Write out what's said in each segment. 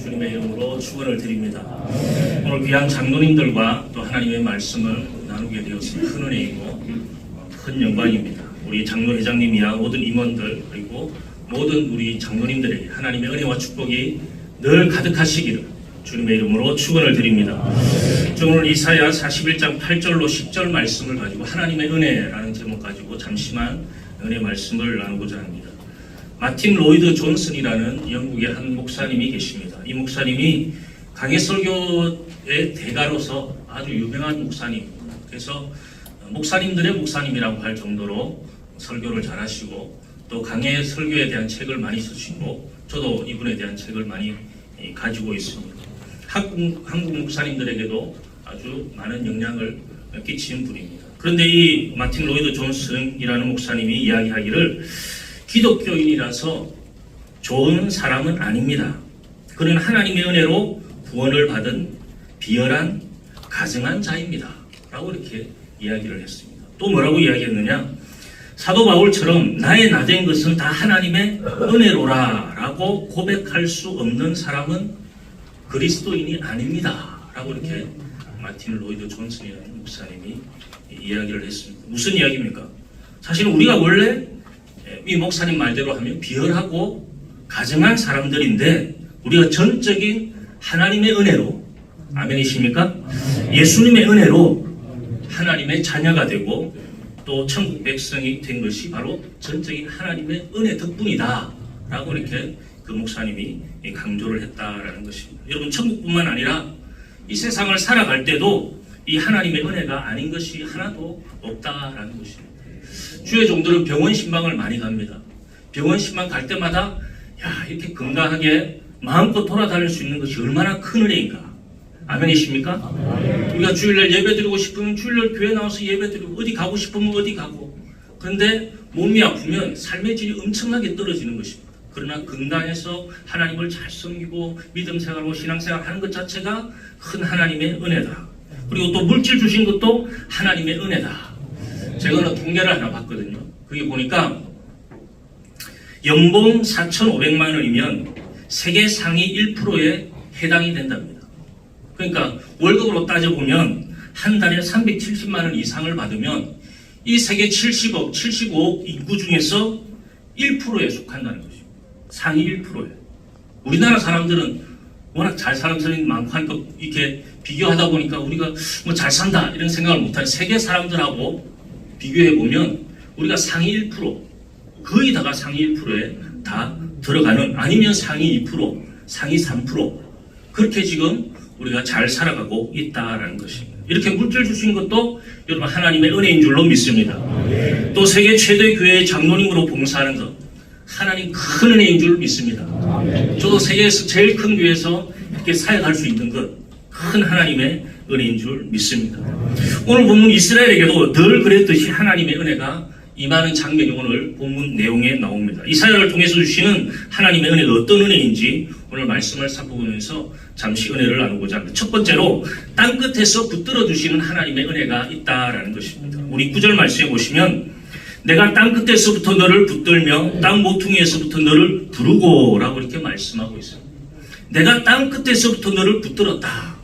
주님의 이름으로 축원을 드립니다. 오늘 귀한 장로님들과 또 하나님의 말씀을 나누게 되어서 큰 은혜이고 큰 영광입니다. 우리 장로회장님이야 모든 임원들 그리고 모든 우리 장로님들에게 하나님의 은혜와 축복이 늘 가득하시기를 주님의 이름으로 축원을 드립니다. 오늘 이사야 41장 8절로 10절 말씀을 가지고 하나님의 은혜라는 제목 가지고 잠시만 은혜 말씀을 나누고자 합니다. 마틴 로이드 존슨이라는 영국의 한 목사님이 계십니다. 이 목사님이 강해 설교의 대가로서 아주 유명한 목사님입니다. 그래서 목사님들의 목사님이라고 할 정도로 설교를 잘하시고 또 강해 설교에 대한 책을 많이 쓰시고 저도 이분에 대한 책을 많이 가지고 있습니다. 한국 목사님들에게도 아주 많은 영향을 끼친 분입니다. 그런데 이 마틴 로이드 존슨이라는 목사님이 이야기하기를 기독교인이라서 좋은 사람은 아닙니다. 그는 하나님의 은혜로 구원을 받은 비열한 가증한 자입니다. 라고 이렇게 이야기를 했습니다. 또 뭐라고 이야기했느냐? 사도 바울처럼 나의 나된 것은 다 하나님의 은혜로라 라고 고백할 수 없는 사람은 그리스도인이 아닙니다. 라고 이렇게 마틴 로이드 존슨이라는 목사님이 이야기를 했습니다. 무슨 이야기입니까? 사실 우리가 원래 이 목사님 말대로 하면 비열하고 가증한 사람들인데 우리가 전적인 하나님의 은혜로 아멘이십니까? 예수님의 은혜로 하나님의 자녀가 되고 또 천국 백성이 된 것이 바로 전적인 하나님의 은혜 덕분이다 라고 이렇게 그 목사님이 강조를 했다라는 것입니다. 여러분 천국뿐만 아니라 이 세상을 살아갈 때도 이 하나님의 은혜가 아닌 것이 하나도 없다라는 것입니다. 주의 종들은 병원 신방을 많이 갑니다. 병원 신방 갈 때마다 야 이렇게 건강하게 마음껏 돌아다닐 수 있는 것이 얼마나 큰 은혜인가. 아멘이십니까? 우리가 주일날 예배드리고 싶으면 주일날 교회 나와서 예배드리고 어디 가고 싶으면 어디 가고 그런데 몸이 아프면 삶의 질이 엄청나게 떨어지는 것입니다. 그러나 건강해서 하나님을 잘 섬기고 믿음 생활하고 신앙생활 하는 것 자체가 큰 하나님의 은혜다. 그리고 또 물질 주신 것도 하나님의 은혜다. 제가 어느 통계를 하나 봤거든요. 그게 보니까 연봉 4,500만 원이면 세계 상위 1%에 해당이 된답니다. 그러니까 월급으로 따져보면 한 달에 370만 원 이상을 받으면 이 세계 70억, 75억 인구 중에서 1%에 속한다는 것입니다. 상위 1%에. 우리나라 사람들은 워낙 잘 사는 사람이 많고 하니까 이렇게 비교하다 보니까 우리가 뭐 잘 산다 이런 생각을 못하니 세계 사람들하고 비교해보면 우리가 상위 1%, 거의 다가 상위 1%에 다 들어가는 아니면 상위 2%, 상위 3% 그렇게 지금 우리가 잘 살아가고 있다라는 것입니다. 이렇게 물질 주신 것도 여러분 하나님의 은혜인 줄로 믿습니다. 또 세계 최대 교회의 장로님으로 봉사하는 것 하나님 큰 은혜인 줄 믿습니다. 저도 세계에서 제일 큰 교회에서 이렇게 사역할 수 있는 것 큰 하나님의 은혜인 줄 믿습니다. 오늘 본문 이스라엘에게도 늘 그랬듯이 하나님의 은혜가 임하는 장면이 오늘 본문 내용에 나옵니다. 이사야를 통해서 주시는 하나님의 은혜가 어떤 은혜인지 오늘 말씀을 살펴보면서 잠시 은혜를 나누고자 합니다. 첫 번째로 땅끝에서 붙들어 주시는 하나님의 은혜가 있다라는 것입니다. 우리 9절 말씀에 보시면 내가 땅끝에서부터 너를 붙들며 땅 모퉁이에서부터 너를 부르고 라고 이렇게 말씀하고 있습니다. 내가 땅끝에서부터 너를 붙들었다.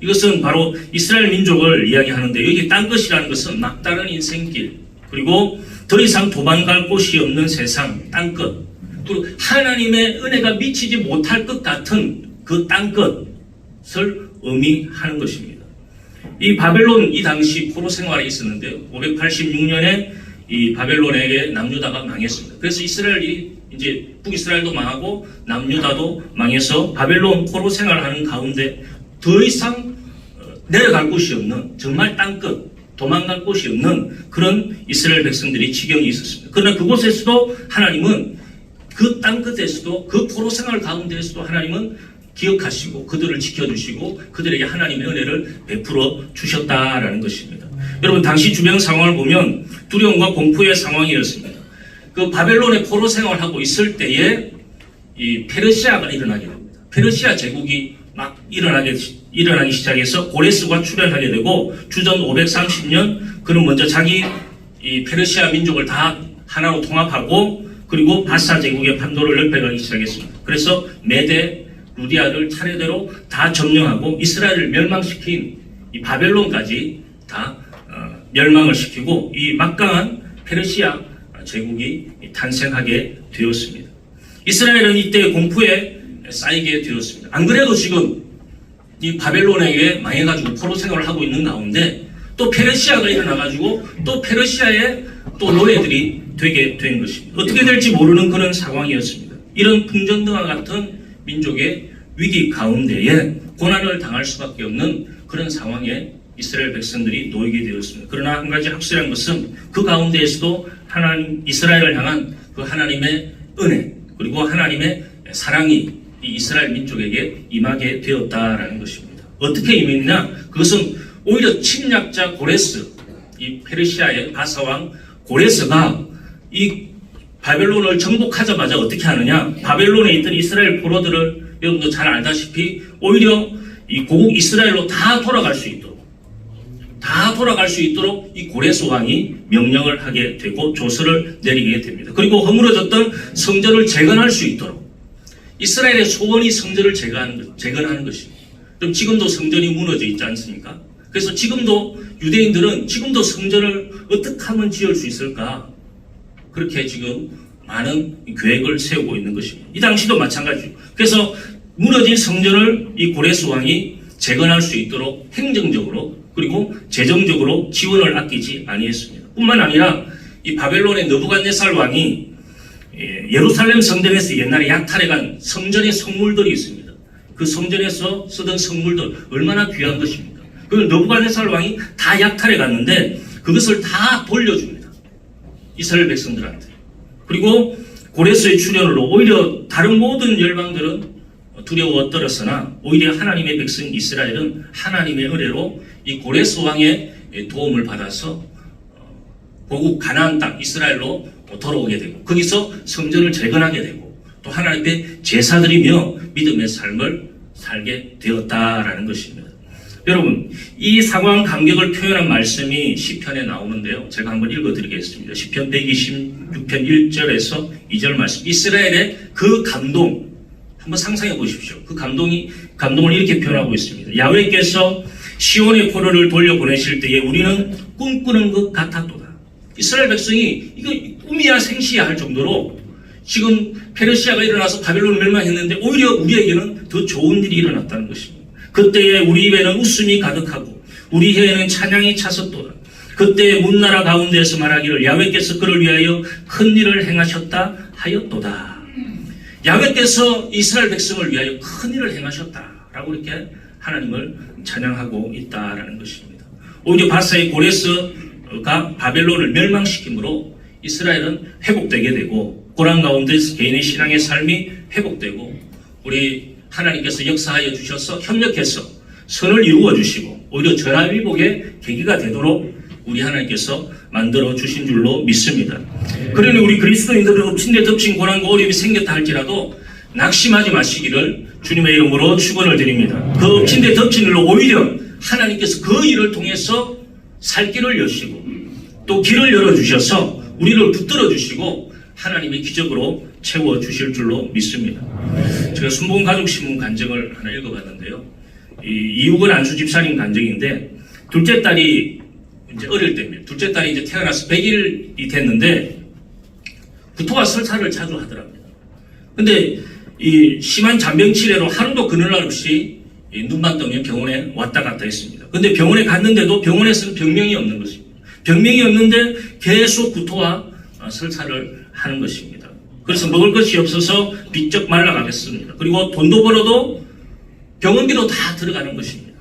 이것은 바로 이스라엘 민족을 이야기하는데 여기 땅끝이라는 것은 막다른 인생길 그리고 더 이상 도망갈 곳이 없는 세상 땅끝 그리고 하나님의 은혜가 미치지 못할 것 같은 그 땅끝을 의미하는 것입니다. 이 바벨론 이 당시 포로 생활에 있었는데 586년에 이 바벨론에게 남유다가 망했습니다. 그래서 이스라엘이 이제 북이스라엘도 망하고 남유다도 망해서 바벨론 포로 생활하는 가운데 더 이상 내려갈 곳이 없는 정말 땅끝 도망갈 곳이 없는 그런 이스라엘 백성들이 지경이 있었습니다. 그러나 그곳에서도 하나님은 그 땅끝에서도 그 포로 생활 가운데에서도 하나님은 기억하시고 그들을 지켜주시고 그들에게 하나님의 은혜를 베풀어 주셨다라는 것입니다. 여러분 당시 주변 상황을 보면 두려움과 공포의 상황이었습니다. 그 바벨론의 포로 생활하고 있을 때에 이 페르시아가 일어나게 됩니다. 페르시아 제국이 막 일어나기 시작해서 고레스가 출현하게 되고 주전 530년 그는 먼저 자기 이 페르시아 민족을 다 하나로 통합하고 그리고 바사 제국의 판도를 넓혀가기 시작했습니다. 그래서 메대 루디아를 차례대로 다 점령하고 이스라엘을 멸망시킨 이 바벨론까지 다 멸망을 시키고 이 막강한 페르시아 제국이 탄생하게 되었습니다. 이스라엘은 이때 공포에 쌓이게 되었습니다. 안 그래도 지금 이 바벨론에게 망해가지고 포로 생활을 하고 있는 가운데 또 페르시아가 일어나가지고 또 페르시아의 또 노예들이 되게 된 것입니다. 어떻게 될지 모르는 그런 상황이었습니다. 이런 풍전등화 같은 민족의 위기 가운데에 고난을 당할 수밖에 없는 그런 상황에 이스라엘 백성들이 놓이게 되었습니다. 그러나 한 가지 확실한 것은 그 가운데에서도 하나님, 이스라엘을 향한 그 하나님의 은혜 그리고 하나님의 사랑이 이 이스라엘 민족에게 임하게 되었다라는 것입니다. 어떻게 임했냐? 그것은 오히려 침략자 고레스, 이 페르시아의 바사왕 고레스가 이 바벨론을 정복하자마자 어떻게 하느냐? 바벨론에 있던 이스라엘 포로들을 여러분도 잘 알다시피 오히려 이 고국 이스라엘로 다 돌아갈 수 있도록 이 고레스 왕이 명령을 하게 되고 조서를 내리게 됩니다. 그리고 허물어졌던 성전을 재건할 수 있도록 이스라엘의 소원이 성전을 재건하는 것입니다. 그럼 지금도 성전이 무너져 있지 않습니까? 그래서 지금도 유대인들은 지금도 성전을 어떻게 하면 지을 수 있을까? 그렇게 지금 많은 계획을 세우고 있는 것입니다. 이 당시도 마찬가지죠. 그래서 무너진 성전을 이 고레스 왕이 재건할 수 있도록 행정적으로 그리고 재정적으로 지원을 아끼지 아니했습니다. 뿐만 아니라 이 바벨론의 느부갓네살 왕이 예루살렘 성전에서 옛날에 약탈해간 성전의 성물들이 있습니다. 그 성전에서 쓰던 성물들 얼마나 귀한 것입니까? 그걸 느부갓네살 왕이 다 약탈해 갔는데 그것을 다 돌려줍니다. 이스라엘 백성들한테. 그리고 고레스의 출현으로 오히려 다른 모든 열방들은 두려워 떨었으나 오히려 하나님의 백성 이스라엘은 하나님의 은혜로 이 고레스 왕의 도움을 받아서 고국 가나안 땅 이스라엘로 돌아오게 되고 거기서 성전을 재건하게 되고 또 하나님의 제사드리며 믿음의 삶을 살게 되었다라는 것입니다. 여러분, 이 상황 감격을 표현한 말씀이 시편에 나오는데요. 제가 한번 읽어드리겠습니다. 시편 126편 1절에서 2절 말씀. 이스라엘의 그 감동 한번 상상해 보십시오. 그 감동을 이렇게 표현하고 있습니다. 야훼께서 시온의 포로를 돌려보내실 때에 우리는 꿈꾸는 것 같았도다. 이스라엘 백성이 이거 꿈이야 생시야 할 정도로 지금 페르시아가 일어나서 바벨론을 멸망했는데 오히려 우리에게는 더 좋은 일이 일어났다는 것입니다. 그때에 우리 입에는 웃음이 가득하고 우리 혀에는 찬양이 차섰도다. 그때 문나라 가운데에서 말하기를 야훼께서 그를 위하여 큰 일을 행하셨다 하였도다. 야훼께서 이스라엘 백성을 위하여 큰 일을 행하셨다라고 이렇게 하나님을 찬양하고 있다라는 것입니다. 오히려 바사의 고레스가 바벨론을 멸망시킴으로 이스라엘은 회복되게 되고 고난 가운데서 개인의 신앙의 삶이 회복되고 우리 하나님께서 역사하여 주셔서 협력해서 선을 이루어 주시고 오히려 전화위복의 계기가 되도록 우리 하나님께서 만들어 주신 줄로 믿습니다. 그러니 우리 그리스도인들은 엎친 데 덮친 고난과 어려움이 생겼다 할지라도 낙심하지 마시기를 주님의 이름으로 축원을 드립니다. 그 엎친 데 덮친 일로 오히려 하나님께서 그 일을 통해서 살 길을 여시고 또 길을 열어주셔서 우리를 붙들어 주시고 하나님의 기적으로 채워주실 줄로 믿습니다. 제가 순복음 가족신문 간증을 하나 읽어봤는데요. 이육은 안수 집사님 간증인데 둘째 딸이 이제 어릴 때입니다. 둘째 딸이 이제 태어나서 100일이 됐는데 구토와 설사를 자주 하더랍니다. 근데 이 심한 잔병치레로 하루도 그늘 날 없이 눈만 뜨면 병원에 왔다 갔다 했습니다. 근데 병원에 갔는데도 병원에서는 병명이 없는 것입니다. 병명이 없는데 계속 구토와 설사를 하는 것입니다. 그래서 먹을 것이 없어서 비쩍 말라가겠습니다. 그리고 돈도 벌어도 병원비로 다 들어가는 것입니다.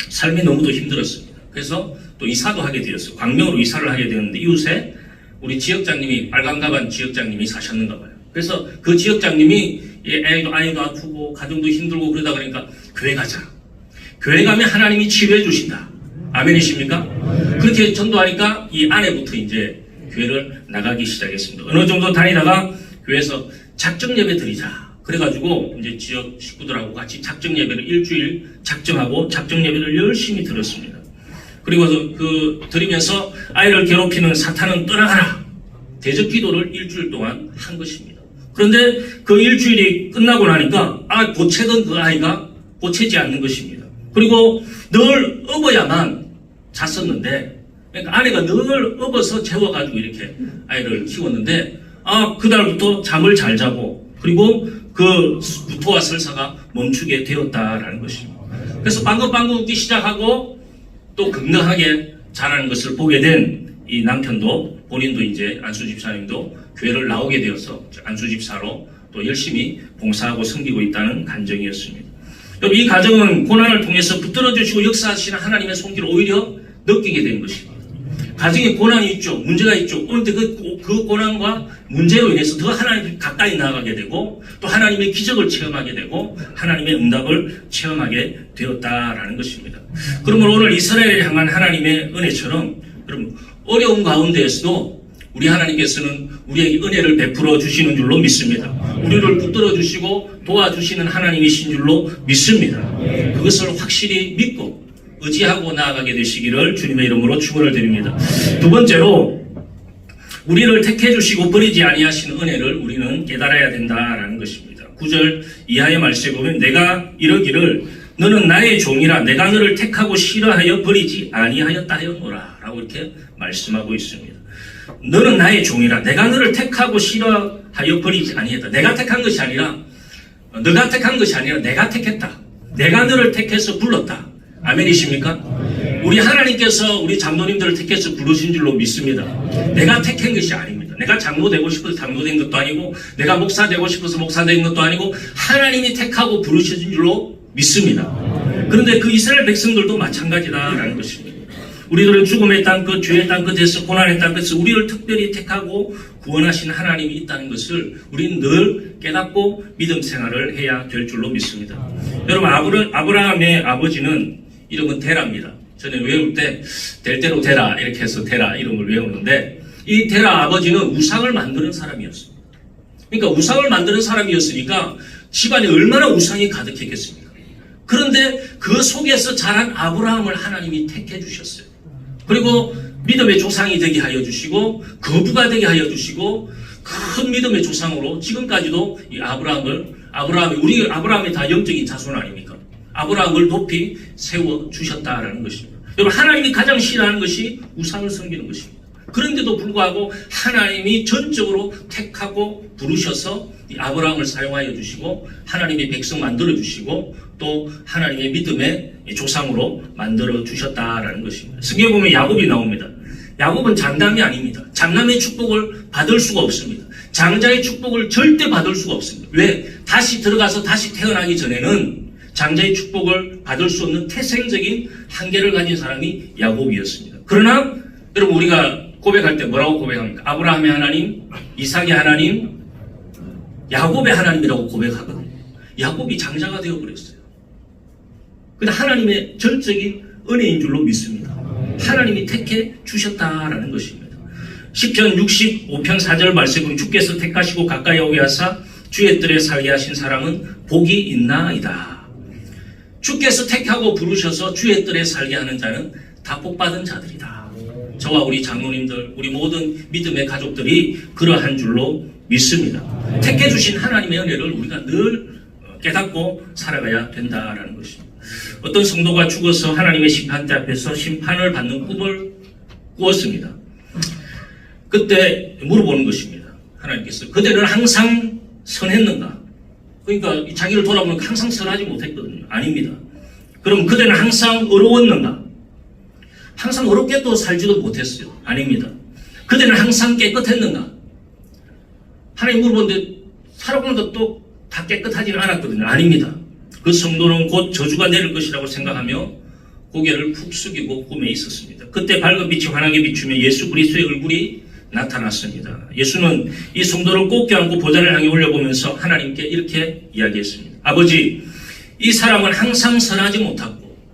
삶이 너무도 힘들었습니다. 그래서 또 이사도 하게 되었어요. 광명으로 이사를 하게 되었는데 이웃에 우리 지역장님이 빨간 가방 지역장님이 사셨는가 봐요. 그래서 그 지역장님이 아이도 아프고 가정도 힘들고 그러다 그러니까 교회 가자. 교회 가면 하나님이 치료해 주신다. 아멘이십니까? 그렇게 전도하니까 이 아내부터 이제 교회를 나가기 시작했습니다. 어느 정도 다니다가 교회에서 작정 예배 드리자. 그래가지고 이제 지역 식구들하고 같이 작정 예배를 일주일 작정하고 작정 예배를 열심히 들었습니다. 그리고 그 드리면서 아이를 괴롭히는 사탄은 떠나가라. 대적 기도를 일주일 동안 한 것입니다. 그런데 그 일주일이 끝나고 나니까 보채던 그 아이가 보채지 않는 것입니다. 그리고 늘 업어야만 잤었는데, 그러니까 아내가 늘 업어서 재워가지고 이렇게 아이를 키웠는데, 그날부터 잠을 잘 자고, 그리고 그 구토와 설사가 멈추게 되었다라는 것입니다. 그래서 방긋방긋 웃기 시작하고, 또 건강하게 자라는 것을 보게 된 이 남편도, 본인도 이제 안수 집사님도 교회를 나오게 되어서 안수 집사로 또 열심히 봉사하고 섬기고 있다는 간증이었습니다. 여러분, 이 가정은 고난을 통해서 붙들어 주시고 역사하시는 하나님의 손길을 오히려 느끼게 된 것입니다. 가정에 고난이 있죠. 문제가 있죠. 그런데 그 고난과 문제로 인해서 더 하나님 가까이 나아가게 되고, 또 하나님의 기적을 체험하게 되고, 하나님의 응답을 체험하게 되었다라는 것입니다. 그러므로 오늘 이스라엘을 향한 하나님의 은혜처럼, 여러분, 어려운 가운데에서도 우리 하나님께서는 우리에게 은혜를 베풀어 주시는 줄로 믿습니다. 우리를 붙들어 주시고 도와주시는 하나님이신 줄로 믿습니다. 그것을 확실히 믿고 의지하고 나아가게 되시기를 주님의 이름으로 축원을 드립니다. 두 번째로, 우리를 택해 주시고 버리지 아니하시는 은혜를 우리는 깨달아야 된다라는 것입니다. 9절 이하의 말씀에 보면, 내가 이러기를 너는 나의 종이라 내가 너를 택하고 싫어하여 버리지 아니하였다 하였노라 라고 이렇게 말씀하고 있습니다. 너는 나의 종이라 내가 너를 택하고 싫어하여 버리지 아니했다. 내가 택한 것이 아니라, 너가 택한 것이 아니라 내가 택했다. 내가 너를 택해서 불렀다. 아멘이십니까? 우리 하나님께서 우리 장로님들을 택해서 부르신 줄로 믿습니다. 내가 택한 것이 아닙니다. 내가 장로 되고 싶어서 장로 된 것도 아니고, 내가 목사 되고 싶어서 목사 된 것도 아니고, 하나님이 택하고 부르신 줄로 믿습니다. 그런데 그 이스라엘 백성들도 마찬가지다라는 것입니다. 우리들은 죽음의 땅끝, 죄의 땅끝에서, 고난의 땅끝에서 우리를 특별히 택하고 구원하신 하나님이 있다는 것을 우리는 늘 깨닫고 믿음 생활을 해야 될 줄로 믿습니다. 여러분, 아브라함의 아버지는 이름은 데라입니다. 저는 외울 때 될 대로 데라 이렇게 해서 데라 이름을 외우는데, 이 데라 아버지는 우상을 만드는 사람이었습니다. 그러니까 우상을 만드는 사람이었으니까 집안에 얼마나 우상이 가득했겠습니까? 그런데 그 속에서 자란 아브라함을 하나님이 택해 주셨어요. 그리고 믿음의 조상이 되게 하여 주시고, 거부가 되게 하여 주시고, 큰 믿음의 조상으로 지금까지도 이 우리 아브라함이 다 영적인 자손 아닙니까? 아브라함을 높이 세워 주셨다라는 것입니다. 여러분, 하나님이 가장 싫어하는 것이 우상을 섬기는 것입니다. 그런데도 불구하고 하나님이 전적으로 택하고 부르셔서 이 아브라함을 사용하여 주시고, 하나님의 백성 만들어 주시고, 또 하나님의 믿음의 조상으로 만들어 주셨다라는 것입니다. 성경에 보면 야곱이 나옵니다. 야곱은 장남이 아닙니다. 장남의 축복을 받을 수가 없습니다. 장자의 축복을 절대 받을 수가 없습니다. 왜? 다시 들어가서 다시 태어나기 전에는 장자의 축복을 받을 수 없는 태생적인 한계를 가진 사람이 야곱이었습니다. 그러나 여러분, 우리가 고백할 때 뭐라고 고백합니까? 아브라함의 하나님, 이삭의 하나님, 야곱의 하나님이라고 고백하거든요. 야곱이 장자가 되어버렸어요. 근데 하나님의 전적인 은혜인 줄로 믿습니다. 하나님이 택해 주셨다라는 것입니다. 시편 65편 4절 말씀은, 주께서 택하시고 가까이 오게 하사 주의 뜰에 살게 하신 사람은 복이 있나이다. 주께서 택하고 부르셔서 주의 뜰에 살게 하는 자는 다 복받은 자들이다. 저와 우리 장로님들, 우리 모든 믿음의 가족들이 그러한 줄로 믿습니다. 택해 주신 하나님의 은혜를 우리가 늘 깨닫고 살아가야 된다라는 것입니다. 어떤 성도가 죽어서 하나님의 심판대 앞에서 심판을 받는 꿈을 꾸었습니다. 그때 물어보는 것입니다. 하나님께서 그대는 항상 선했는가? 그러니까 자기를 돌아보면 항상 선하지 못했거든요. 아닙니다. 그럼 그대는 항상 어려웠는가? 항상 어렵게 또 살지도 못했어요. 아닙니다. 그대는 항상 깨끗했는가? 하나님 물어보는데 살아보니까 또 다 깨끗하지는 않았거든요. 아닙니다. 그 성도는 곧 저주가 내릴 것이라고 생각하며 고개를 푹 숙이고 꿈에 있었습니다. 그때 밝은 빛이 환하게 비추며 예수 그리스도의 얼굴이 나타났습니다. 예수는 이 성도를 꼭 껴안고 보좌를 향해 올려보면서 하나님께 이렇게 이야기했습니다. 아버지, 이 사람은 항상 선하지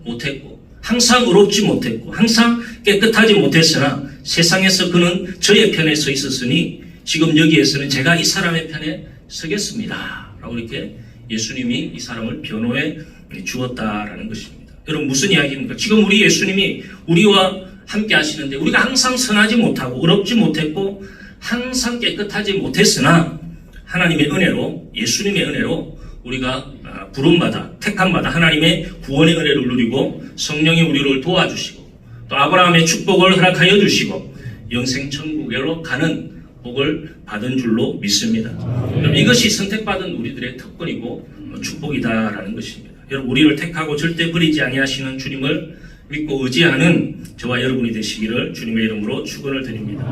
못했고 항상 의롭지 못했고 항상 깨끗하지 못했으나 세상에서 그는 저의 편에 서 있었으니 지금 여기에서는 제가 이 사람의 편에 서겠습니다. 라고 이렇게 예수님이 이 사람을 변호해 주었다라는 것입니다. 여러분, 무슨 이야기입니까? 지금 우리 예수님이 우리와 함께 하시는데, 우리가 항상 선하지 못하고 의롭지 못했고 항상 깨끗하지 못했으나 하나님의 은혜로, 예수님의 은혜로 우리가 부름받아 택함받아 하나님의 구원의 은혜를 누리고 성령이 우리를 도와주시고 또 아브라함의 축복을 허락하여 주시고 영생 천국으로 가는 복을 받은 줄로 믿습니다. 여러분, 이것이 선택받은 우리들의 특권이고 축복이다라는 것입니다. 여러분, 우리를 택하고 절대 버리지 아니하시는 주님을 믿고 의지하는 저와 여러분이 되시기를 주님의 이름으로 축원을 드립니다.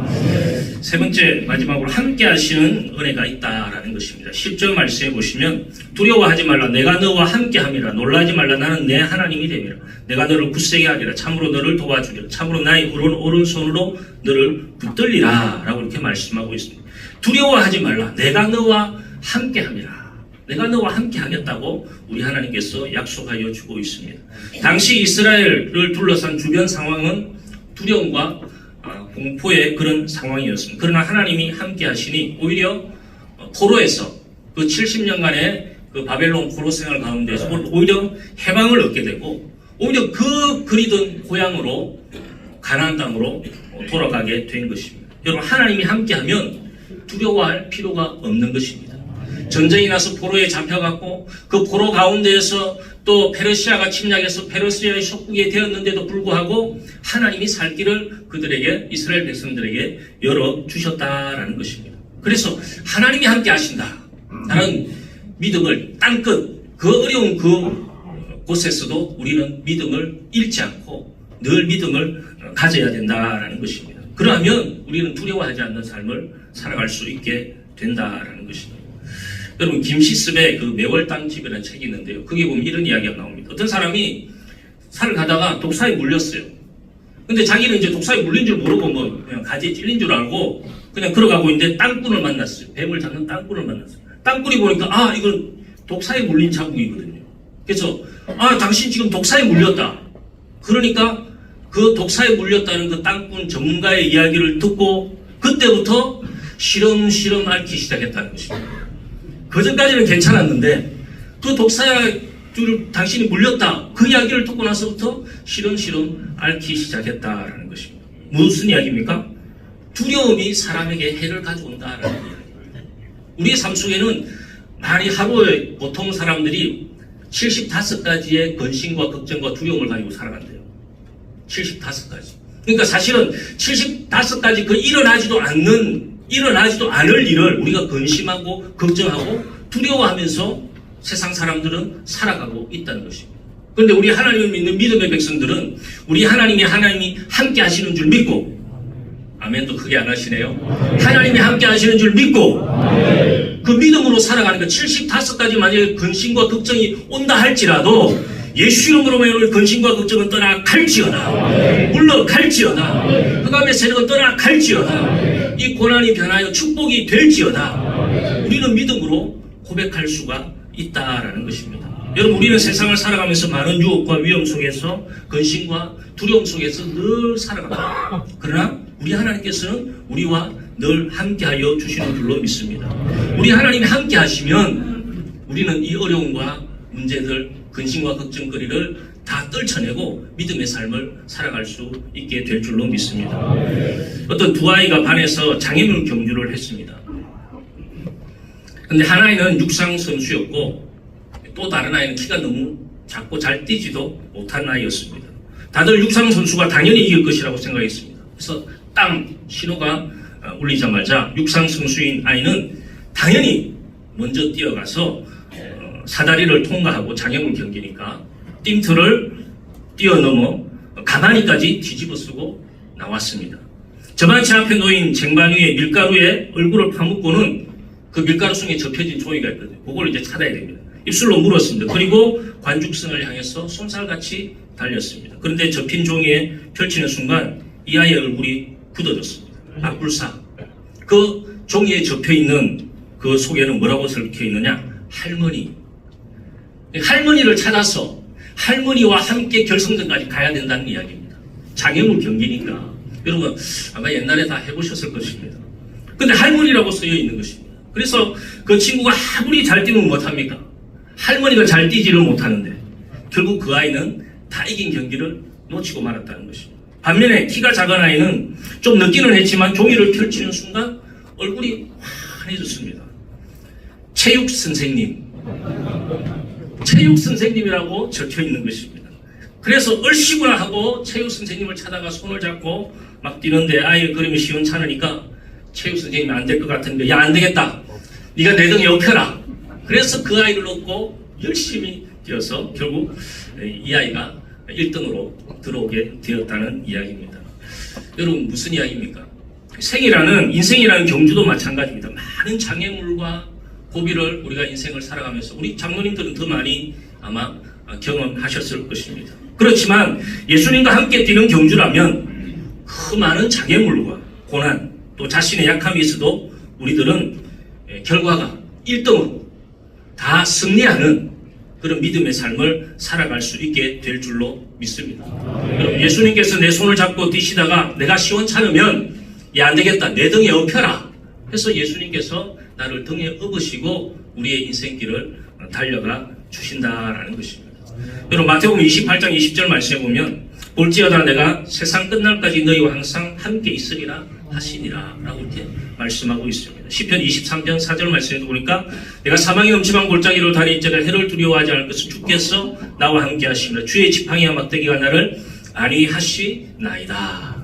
세 번째, 마지막으로 함께 하시는 은혜가 있다라는 것입니다. 10절 말씀해 보시면 두려워하지 말라 내가 너와 함께 함이라 놀라지 말라 나는 내 하나님이 됨이라 내가 너를 굳세게 하리라 참으로 너를 도와주리라 참으로 나의 오른손으로 너를 붙들리라 라고 이렇게 말씀하고 있습니다. 두려워하지 말라 내가 너와 함께 함이라 내가 너와 함께 하겠다고 우리 하나님께서 약속하여 주고 있습니다. 당시 이스라엘을 둘러싼 주변 상황은 두려움과 공포의 그런 상황이었습니다. 그러나 하나님이 함께 하시니 오히려 포로에서 그 70년간의 그 바벨론 포로 생활 가운데서 오히려 해방을 얻게 되고 오히려 그 그리던 고향으로 가나안 땅으로 돌아가게 된 것입니다. 여러분, 하나님이 함께하면 두려워할 필요가 없는 것입니다. 전쟁이 나서 포로에 잡혀갔고 그 포로 가운데에서 또 페르시아가 침략해서 페르시아의 속국이 되었는데도 불구하고 하나님이 살 길을 그들에게 이스라엘 백성들에게 열어주셨다라는 것입니다. 그래서 하나님이 함께 하신다. 나는 믿음을 땅끝 그 어려운 그 곳에서도 우리는 믿음을 잃지 않고 늘 믿음을 가져야 된다라는 것입니다. 그러면 우리는 두려워하지 않는 삶을 살아갈 수 있게 된다라는 것입니다. 여러분, 김시습의 그 매월당집이라는 책이 있는데요. 거기에 보면 이런 이야기가 나옵니다. 어떤 사람이 산을 가다가 독사에 물렸어요. 근데 자기는 이제 독사에 물린 줄 모르고 뭐 그냥 가지에 찔린 줄 알고 그냥 걸어가고 있는데 땅꾼을 만났어요. 뱀을 잡는 땅꾼을 만났어요. 땅꾼이 보니까 이건 독사에 물린 자국이거든요. 그래서 당신 지금 독사에 물렸다. 그러니까 그 독사에 물렸다는 그 땅꾼 전문가의 이야기를 듣고 그때부터 시름시름 앓기 시작했다는 것입니다. 그전까지는 괜찮았는데 그 독사에 당신이 물렸다 그 이야기를 듣고 나서부터 시름시름 앓기 시작했다라는 것입니다. 무슨 이야기입니까? 두려움이 사람에게 해를 가져온다라는 이야기입니다. 우리의 삶 속에는 많이 하루에 보통 사람들이 75가지의 근심과 걱정과 두려움을 가지고 살아간대요. 75가지. 그러니까 사실은 75가지 그 일어나지도 않을 일을 우리가 근심하고 걱정하고 두려워하면서 세상 사람들은 살아가고 있다는 것입니다. 그런데 우리 하나님을 믿는 믿음의 백성들은 우리 하나님이 함께 하시는 줄 믿고 아멘도 크게 안 하시네요. 하나님이 함께 하시는 줄 믿고 그 믿음으로 살아가는 것 75가지 만약에 근심과 걱정이 온다 할지라도 예수 이름으로 우리 근심과 걱정은 떠나갈지어다. 물러갈지어다. 흑암의 세력은 떠나갈지어다. 이 고난이 변하여 축복이 될지어다. 우리는 믿음으로 고백할 수가 있다라는 것입니다. 여러분, 우리는 세상을 살아가면서 많은 유혹과 위험 속에서 근심과 두려움 속에서 늘 살아갑니다. 그러나 우리 하나님께서는 우리와 늘 함께하여 주시는 줄로 믿습니다. 우리 하나님이 함께 하시면 우리는 이 어려움과 문제들, 근심과 걱정거리를 다 떨쳐내고 믿음의 삶을 살아갈 수 있게 될 줄로 믿습니다. 어떤 두 아이가 반에서 장애물 경주를 했습니다. 근데 한 아이는 육상 선수였고 또 다른 아이는 키가 너무 작고 잘 뛰지도 못한 아이였습니다. 다들 육상 선수가 당연히 이길 것이라고 생각했습니다. 그래서 땅 신호가 울리자마자 육상 선수인 아이는 당연히 먼저 뛰어가서 사다리를 통과하고 장애물 경기니까 띵틀을 뛰어넘어 가마니까지 뒤집어 쓰고 나왔습니다. 저만 제 앞에 놓인 쟁반 위에 밀가루에 얼굴을 파묻고는 그 밀가루 속에 접혀진 종이가 있거든요. 그걸 이제 찾아야 됩니다. 입술로 물었습니다. 그리고 관죽성을 향해서 솜살같이 달렸습니다. 그런데 접힌 종이에 펼치는 순간 이 아이의 얼굴이 굳어졌습니다. 앞불사. 그 종이에 접혀있는 그 속에는 뭐라고 적혀 있느냐? 할머니. 할머니를 찾아서 할머니와 함께 결승전까지 가야 된다는 이야기입니다. 장애물 경기니까. 여러분 아마 옛날에 다 해보셨을 것입니다. 근데 할머니라고 쓰여 있는 것입니다. 그래서 그 친구가 아무리 잘 뛰면 못합니까? 할머니가 잘 뛰지를 못하는데 결국 그 아이는 다 이긴 경기를 놓치고 말았다는 것입니다. 반면에 키가 작은 아이는 좀 늦기는 했지만 종이를 펼치는 순간 얼굴이 환해졌습니다. 체육 선생님, 체육 선생님이라고 적혀 있는 것입니다. 그래서 얼씨구나 하고 체육 선생님을 찾아가 손을 잡고 막 뛰는데 아이 그림이 시원찮으니까 체육 선생님이 안 될 것 같은데 야 안 되겠다. 네가 내 등에 업혀라. 그래서 그 아이를 놓고 열심히 뛰어서 결국 이 아이가 1등으로 들어오게 되었다는 이야기입니다. 여러분 무슨 이야기입니까? 생이라는 인생이라는 경주도 마찬가지입니다. 많은 장애물과 고비를 우리가 인생을 살아가면서 우리 장로님들은 더 많이 아마 경험하셨을 것입니다. 그렇지만 예수님과 함께 뛰는 경주라면 그 많은 장애물과 고난 또 자신의 약함이 있어도 우리들은 결과가 1등으로 다 승리하는 그런 믿음의 삶을 살아갈 수 있게 될 줄로 믿습니다. 여러분 예수님께서 내 손을 잡고 뛰시다가 내가 시원찮으면 야 안되겠다 내 등에 업혀라 해서 예수님께서 나를 등에 업으시고 우리의 인생길을 달려가 주신다라는 것입니다. 여러분 마태복음 28장 20절 말씀에 보면 볼지어다 내가 세상 끝날까지 너희와 항상 함께 있으리라 하시니라 라고 이렇게 말씀하고 있습니다. 시편 23편 4절 말씀에도 보니까 내가 사망의 음침한 골짜기로 다닐지라 해를 두려워하지 않을 것은 주께서 나와 함께 하시니라 주의 지팡이와 막대기가 나를 안위하시나이다.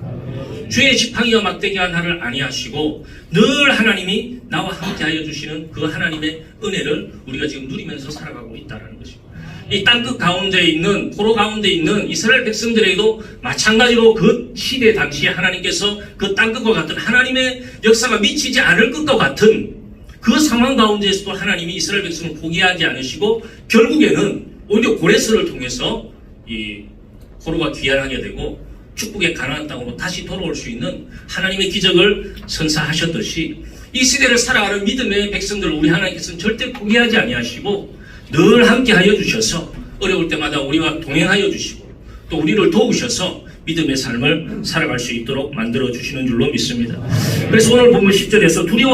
주의 지팡이와 막대기가 나를 안위하시고 늘 하나님이 나와 함께하여 주시는 그 하나님의 은혜를 우리가 지금 누리면서 살아가고 있다는 것입니다. 이 땅끝 가운데 있는 포로 가운데 있는 이스라엘 백성들에게도 마찬가지로 그 시대 당시에 하나님께서 그 땅끝과 같은 하나님의 역사가 미치지 않을 것과 같은 그 상황 가운데에서도 하나님이 이스라엘 백성을 포기하지 않으시고 결국에는 오히려 고레스를 통해서 이 포로가 귀환하게 되고 축복의 가나안 땅으로 다시 돌아올 수 있는 하나님의 기적을 선사하셨듯이 이 시대를 살아가는 믿음의 백성들을 우리 하나님께서는 절대 포기하지 아니하시고 늘 함께하여 주셔서 어려울 때마다 우리와 동행하여 주시고 또 우리를 도우셔서 믿음의 삶을 살아갈 수 있도록 만들어 주시는 줄로 믿습니다. 그래서 오늘 본문 10절에서 두려워하지